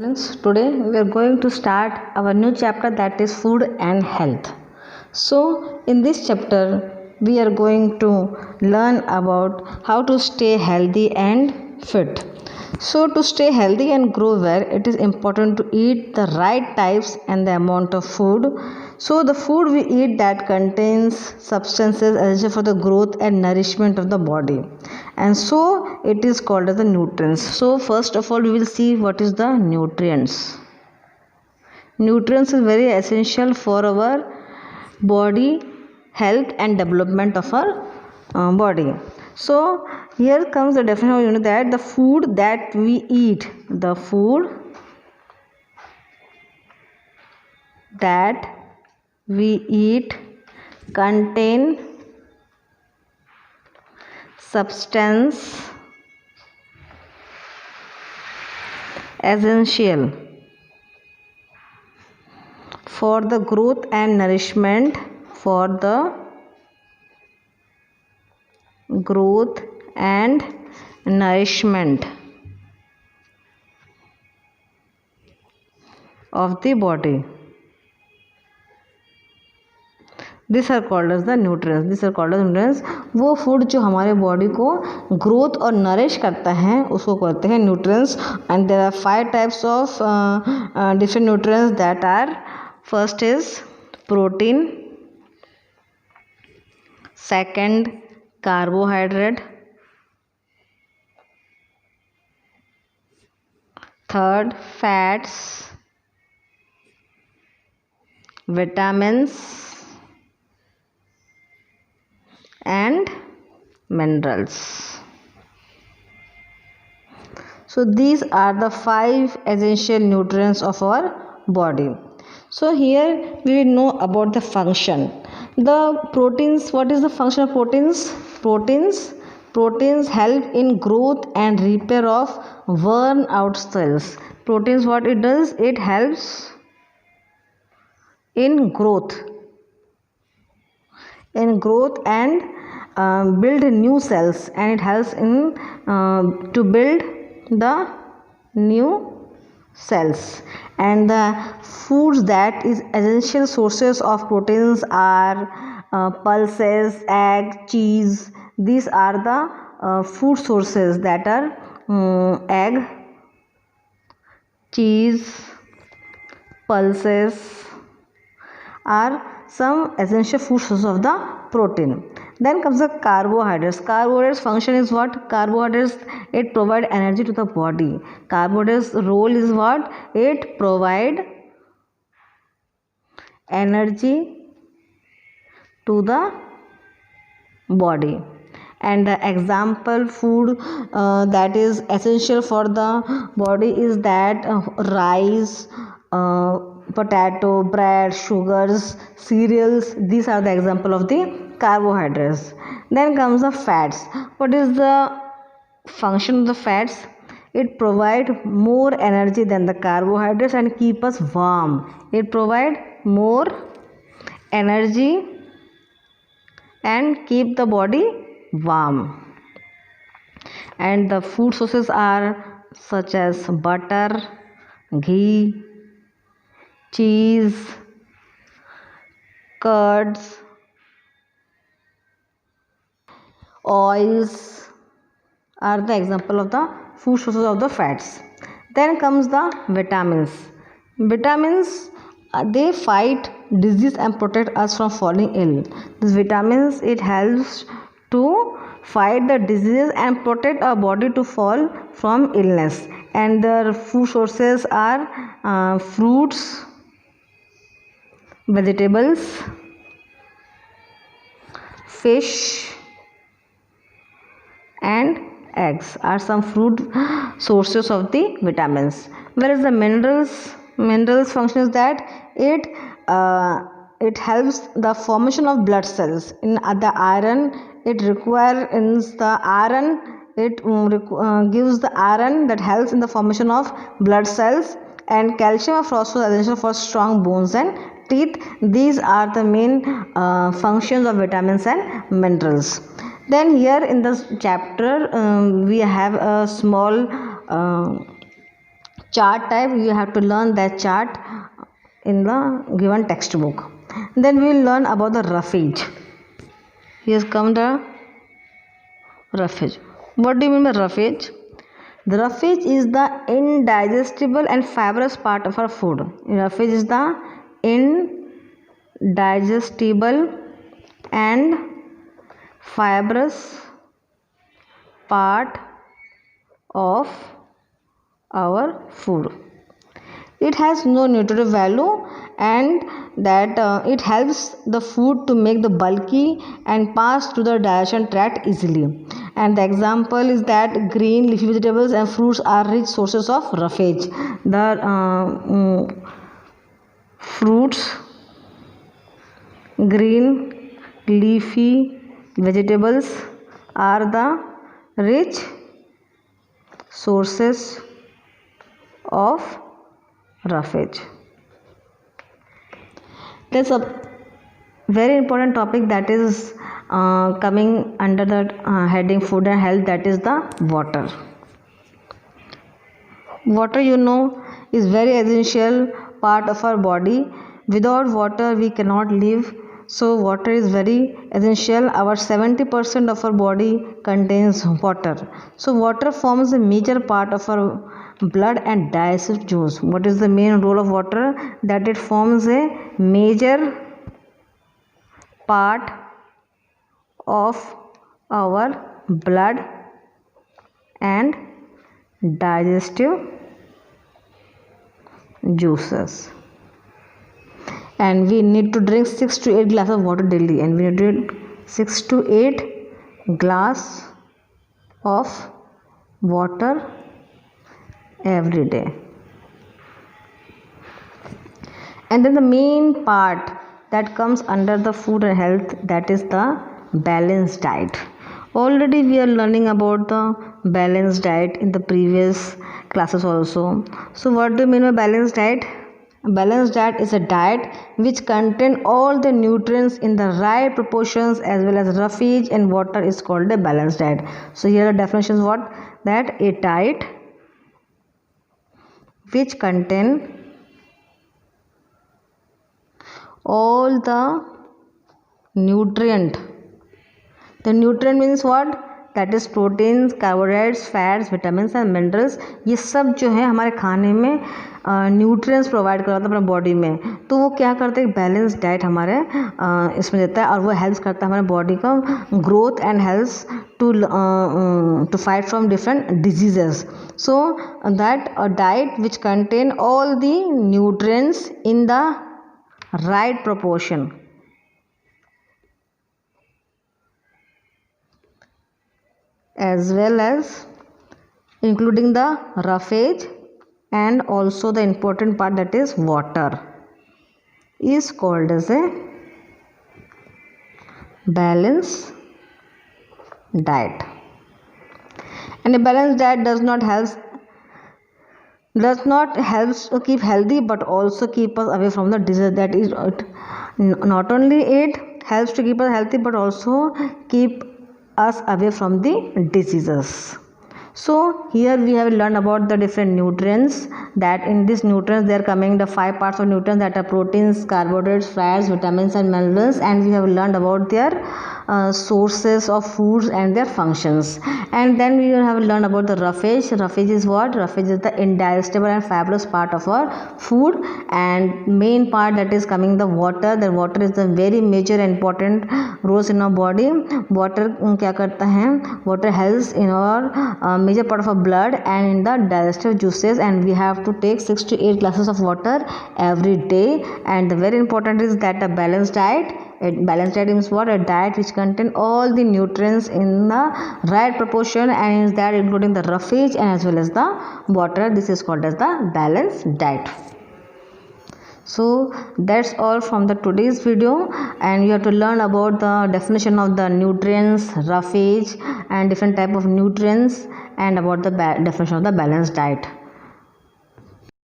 Friends, today we are going to start our new chapter, that is food and health. So, in this chapter, we are going to learn about how to stay healthy and fit. So, to stay healthy and grow well, it is important to eat the right types and the amount of food. So, the food we eat that contains substances essential for the growth and nourishment of the body, and so it is called as the nutrients. So, first of all, we will see what is the nutrients. Nutrients is very essential for our body health and development of our body. So here comes the definition of that the food that we eat, the food that we eat contain substance essential for the growth and nourishment, for the growth and nourishment of the body. This are called as the nutrients. This are called as nutrients. वो food जो हमारे body को growth और nourish करता है उसको कहते हैं nutrients. And there are 5 types of different nutrients that are. First is protein, second carbohydrate, third fats, vitamins and minerals. So these are the 5 essential nutrients of our body. So here we will know about the function. The proteins, what is the function of proteins? Proteins help in growth and repair of worn out cells. Proteins, what it does, it helps in growth and build new cells, and it helps in to build the new cells. And the foods that is essential sources of proteins are pulses, egg, cheese. These are the food sources that are egg, cheese, pulses are some essential food sources of the protein. Then comes the carbohydrates. Carbohydrates function is what? Carbohydrates, it provide energy to the body. Carbohydrates role is what? It provide energy to the body. And the example food that is essential for the body is that rice, potato, bread, sugars, cereals. These are the example of the carbohydrates. Then comes the fats. What is the function of the fats? It provide more energy than the carbohydrates and keep us warm. It provide more energy and keep the body warm. And the food sources are such as butter, ghee, cheese, curds, oils are the example of the food sources of the fats. Then comes the vitamins. Vitamins, they fight disease and protect us from falling ill. These vitamins, it helps to fight the disease and protect our body to fall from illness. And the food sources are fruits, vegetables, fish and eggs are some food sources of the vitamins. Whereas the minerals function is that it helps the formation of blood cells. In the iron, it requires the iron, it gives the iron that helps in the formation of blood cells. And calcium or phosphorus are essential for strong bones and teeth. These are the main functions of vitamins and minerals. Then here in this chapter we have a small chart type, you have to learn that chart in the given textbook. Then we will learn about the roughage. Here's come the roughage. What do you mean by roughage? The roughage is the indigestible and fibrous part of our food. Roughage is the indigestible and fibrous part of our food. It has no nutritive value, and that it helps the food to make the bulky and pass through the digestion tract easily. And the example is that green leafy vegetables and fruits are rich sources of roughage. The fruits, green leafy vegetables are the rich sources of roughage. There's a very important topic that is coming under the heading food and health, that is the water. Water, you know, is very essential part of our body. Without water we cannot live. So water is very essential. Our 70% of our body contains water. So water forms a major part of our blood and digestive juice. What is the main role of water? That it forms a major part of our blood and digestive juices. And we need to drink 6 to 8 glasses of water daily, and we need to drink 6 to 8 glass of water every day. And then the main part that comes under the food and health, that is the balanced diet. Already we are learning about the balanced diet in the previous classes also. So what do you mean by balanced diet? A balanced diet is a diet which contains all the nutrients in the right proportions as well as roughage and water is called a balanced diet. So here the definition is what? That a diet which contain all the nutrient. The nutrient means what? That is proteins, carbohydrates, fats, vitamins and minerals. ये सब जो है हमारे खाने में nutrients provide करता है अपने बॉडी में. तो वो क्या करते हैं? बैलेंस डाइट हमारे इसमें देता है और वो हेल्प करता है हमारे बॉडी का growth and helps to fight from different diseases. So that a diet which contain all the nutrients in the right proportion. As well as including the roughage and also the important part, that is water, is called as a balanced diet. And a balanced diet does not help to keep healthy but also keep us away from the disease. That is, not only it helps to keep us healthy but also keep us away from the diseases. So here we have learned about the different nutrients, that in these nutrients they are coming the 5 parts of nutrients, that are proteins, carbohydrates, fats, vitamins and minerals, and we have learned about their sources of foods and their functions. And then we have learned about the roughage. Roughage is what? Roughage is the indigestible and fibrous part of our food, and main part that is coming the water. The water is the very major and important roles in our body. Water क्या करता है? Water helps in our major part of our blood and in the digestive juices, and we have to take 6 to 8 glasses of water every day. And the very important is that a balanced diet. A balanced diet means what? A diet which contain all the nutrients in the right proportion, and is that including the roughage and as well as the water. This is called as the balanced diet. So that's all from the today's video, and you have to learn about the definition of the nutrients, roughage and different type of nutrients, and about the definition of the balanced diet.